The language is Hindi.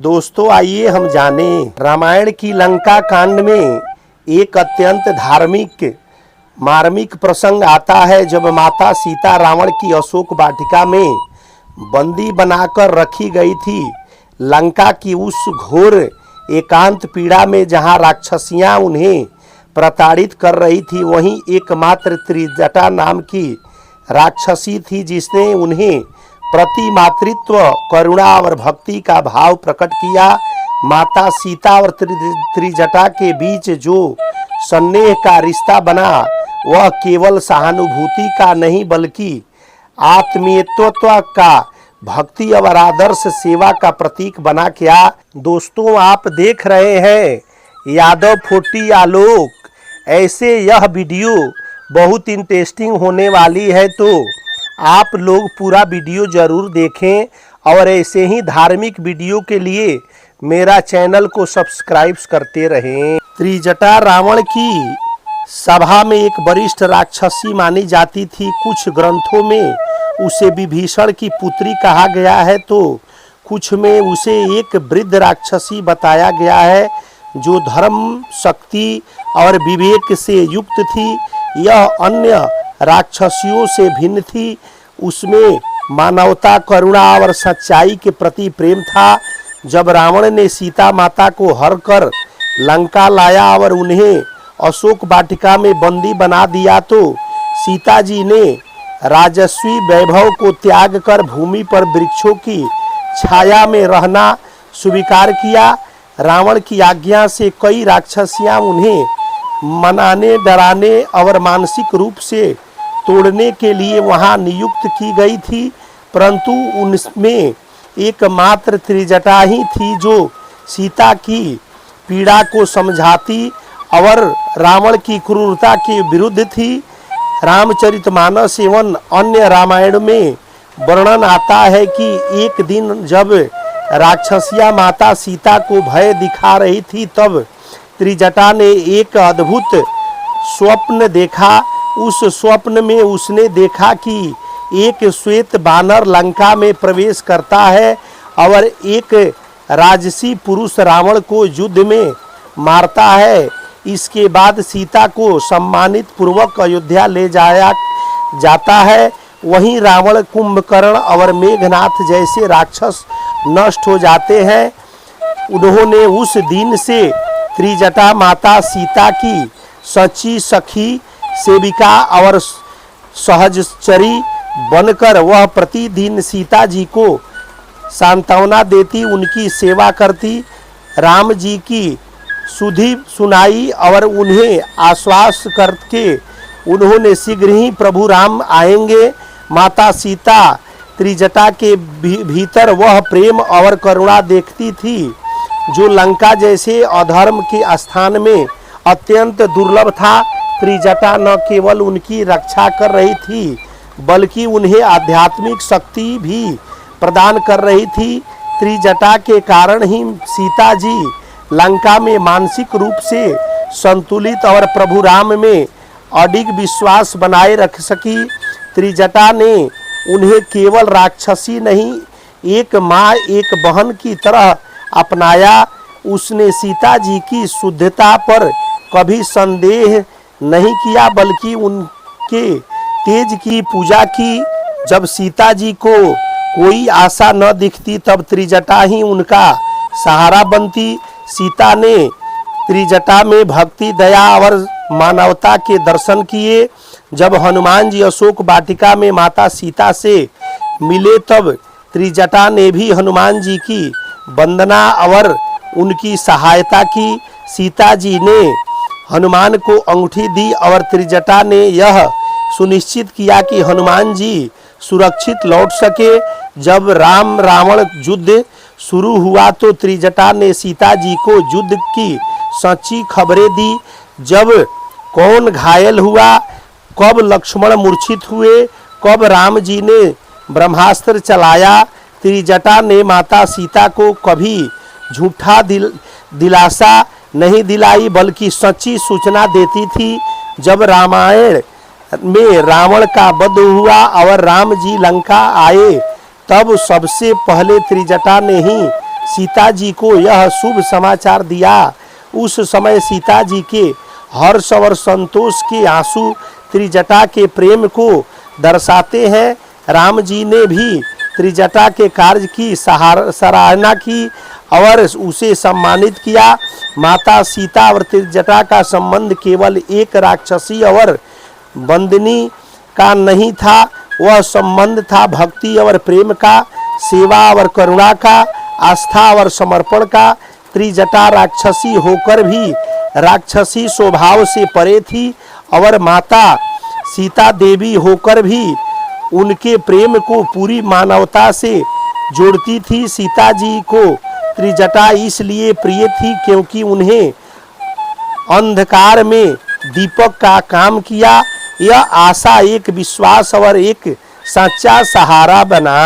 दोस्तों आइए हम जाने रामायण की लंका कांड में एक अत्यंत धार्मिक मार्मिक प्रसंग आता है। जब माता सीता रावण की अशोक वाटिका में बंदी बनाकर रखी गई थी, लंका की उस घोर एकांत पीड़ा में जहां राक्षसियां उन्हें प्रताड़ित कर रही थी, वहीं एकमात्र त्रिजटा नाम की राक्षसी थी जिसने उन्हें प्रति मातृत्व करुणा और भक्ति का भाव प्रकट किया। माता सीता और त्रिजटा के बीच जो स्नेह का रिश्ता बना वह केवल सहानुभूति का नहीं बल्कि आत्मीयत्व का, भक्ति और आदर्श सेवा का प्रतीक बना। क्या दोस्तों आप देख रहे हैं यादव 40 आलोक। ऐसे यह वीडियो बहुत इंटरेस्टिंग होने वाली है, तो आप लोग पूरा वीडियो जरूर देखें और ऐसे ही धार्मिक वीडियो के लिए मेरा चैनल को सब्सक्राइब करते रहें। त्रिजटा रावण की सभा में एक वरिष्ठ राक्षसी मानी जाती थी। कुछ ग्रंथों में उसे विभीषण की पुत्री कहा गया है, तो कुछ में उसे एक वृद्ध राक्षसी बताया गया है जो धर्म, शक्ति और विवेक से युक्त थी। यह अन्य राक्षसियों से भिन्न थी। उसमें मानवता, करुणा और सच्चाई के प्रति प्रेम था। जब रावण ने सीता माता को हर कर लंका लाया और उन्हें अशोक वाटिका में बंदी बना दिया, तो सीता जी ने राजस्वी वैभव को त्याग कर भूमि पर वृक्षों की छाया में रहना स्वीकार किया। रावण की आज्ञा से कई राक्षसियां उन्हें मनाने, डराने और मानसिक रूप से तोड़ने के लिए वहां नियुक्त की गई थी, परंतु उनमें एकमात्र त्रिजटा ही थी जो सीता की पीड़ा को समझाती और रावण की क्रूरता के विरुद्ध थी। रामचरितमानस एवं अन्य रामायण में वर्णन आता है कि एक दिन जब राक्षसिया माता सीता को भय दिखा रही थी, तब त्रिजटा ने एक अद्भुत स्वप्न देखा। उस स्वप्न में उसने देखा कि एक श्वेत बानर लंका में प्रवेश करता है और एक राजसी पुरुष रावण को युद्ध में मारता है। इसके बाद सीता को सम्मानित पूर्वक अयोध्या ले जाया जाता है। वहीं रावण, कुंभकर्ण और मेघनाथ जैसे राक्षस नष्ट हो जाते हैं। उन्होंने उस दिन से त्रिजटा माता सीता की सच्ची सखी, सेविका और सहचरी बनकर वह प्रतिदिन सीता जी को सांत्वना देती, उनकी सेवा करती, राम जी की सुधि सुनाई और उन्हें आश्वास करके उन्होंने शीघ्र ही प्रभु राम आएंगे। माता सीता त्रिजटा के भीतर वह प्रेम और करुणा देखती थी जो लंका जैसे अधर्म के स्थान में अत्यंत दुर्लभ था। त्रिजटा न केवल उनकी रक्षा कर रही थी बल्कि उन्हें आध्यात्मिक शक्ति भी प्रदान कर रही थी। त्रिजटा के कारण ही सीता जी लंका में मानसिक रूप से संतुलित और प्रभु राम में अडिग विश्वास बनाए रख सकी। त्रिजटा ने उन्हें केवल राक्षसी नहीं, एक माँ, एक बहन की तरह अपनाया। उसने सीता जी की शुद्धता पर कभी संदेह नहीं किया बल्कि उनके तेज की पूजा की। जब सीता जी को कोई आशा न दिखती तब त्रिजटा ही उनका सहारा बनती। सीता ने त्रिजटा में भक्ति, दया और मानवता के दर्शन किए। जब हनुमान जी अशोक वाटिका में माता सीता से मिले तब त्रिजटा ने भी हनुमान जी की वंदना और उनकी सहायता की। सीता जी ने हनुमान को अंगूठी दी और त्रिजटा ने यह सुनिश्चित किया कि हनुमान जी सुरक्षित लौट सके। जब राम रावण युद्ध शुरू हुआ तो त्रिजटा ने सीता जी को युद्ध की सच्ची खबरें दी। जब कौन घायल हुआ, कब लक्ष्मण मूर्छित हुए, कब राम जी ने ब्रह्मास्त्र चलाया, त्रिजटा ने माता सीता को कभी झूठा दिलासा नहीं दिलाई बल्कि सच्ची सूचना देती थी। जब रामायण में रावण का वध हुआ और राम जी लंका आए, तब सबसे पहले त्रिजटा ने ही सीता जी को यह शुभ समाचार दिया। उस समय सीता जी के हर्ष और संतोष के आंसू त्रिजटा के प्रेम को दर्शाते हैं। राम जी ने भी त्रिजटा के कार्य की सराहना की और उसे सम्मानित किया। माता सीता और त्रिजटा का संबंध केवल एक राक्षसी और बंदनी का नहीं था, वह संबंध था भक्ति और प्रेम का, सेवा और करुणा का, आस्था और समर्पण का। त्रिजटा राक्षसी होकर भी राक्षसी स्वभाव से परे थी और माता सीता देवी होकर भी उनके प्रेम को पूरी मानवता से जोड़ती थी। सीता जी को त्रिजटा इसलिए प्रिय थी क्योंकि उन्हें अंधकार में दीपक का काम किया। यह आशा एक विश्वास और एक सच्चा सहारा बना।